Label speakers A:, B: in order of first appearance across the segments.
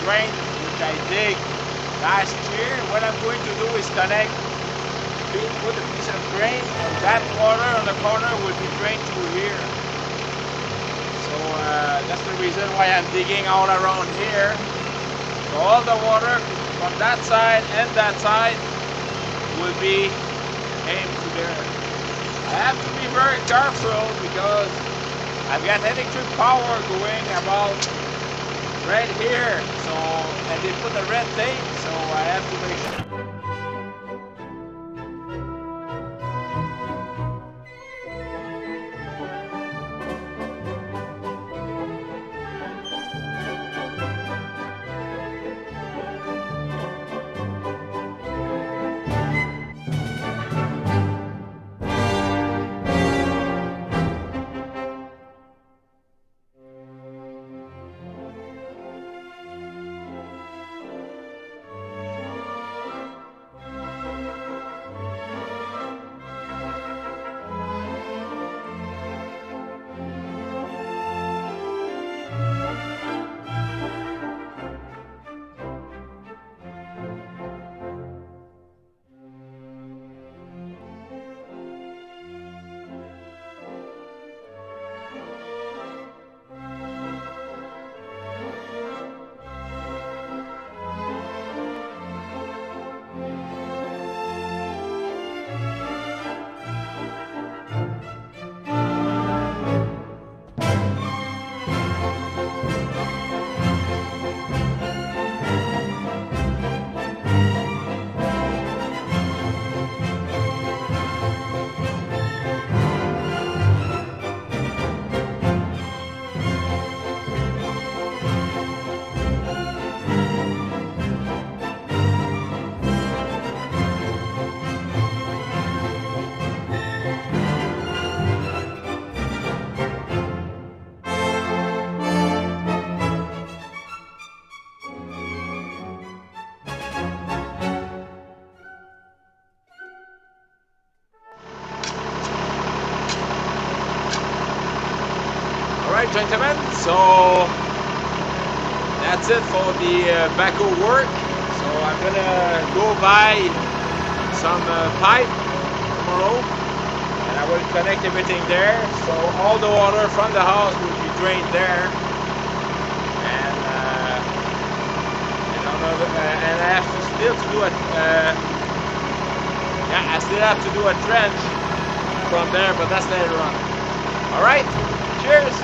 A: drain which I dig last year. What I'm going to do is put a piece of drain, and that water on the corner will be drained through here. So that's the reason why I'm digging all around here. So all the water from that side and that side will be aimed to there. I have to be very careful because I've got electric power going about right here. So, and they put the red tape, so I have to make sure. Alright gentlemen, so that's it for the backhoe work. So I'm gonna go buy some pipe tomorrow and I will connect everything there. So all the water from the house will be drained there. And and I have to still to do a I still have to do a trench from there, but that's later on. Alright, cheers!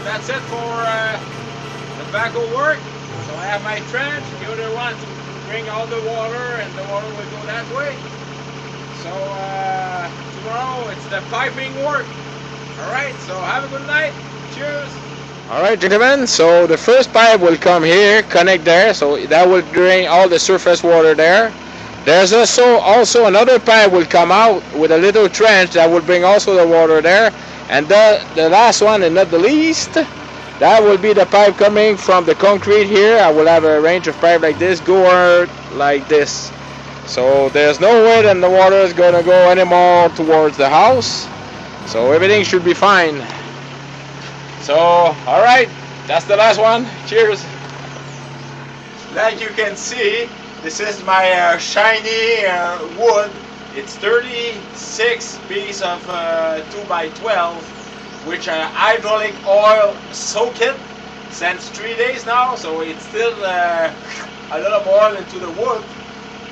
A: That's it for the backhoe work. So I have my trench, the other one to bring all the water, and the water will go that way. So tomorrow it's the piping work. Alright, so have a good night. Cheers.
B: Alright gentlemen, so the first pipe will come here, connect there, so that will drain all the surface water there. There's also another pipe will come out with a little trench that will bring also the water there. And the last one and not the least, that will be the pipe coming from the concrete here. I will have a range of pipe like this, go out like this. So there's no way that the water is going to go anymore towards the house. So everything should be fine. So, alright, that's the last one. Cheers.
A: Like you can see, this is my shiny wood. It's 36 piece of 2x12, which hydraulic oil soaked it since 3 days now, so it's still a lot of oil into the wood.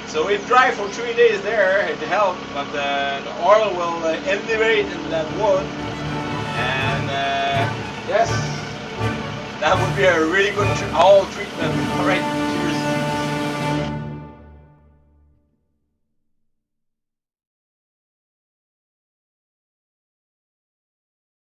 A: So it dry for 3 days there, it helped, but the oil will elevate in that wood, and yes, that would be a really good all treatment. All right.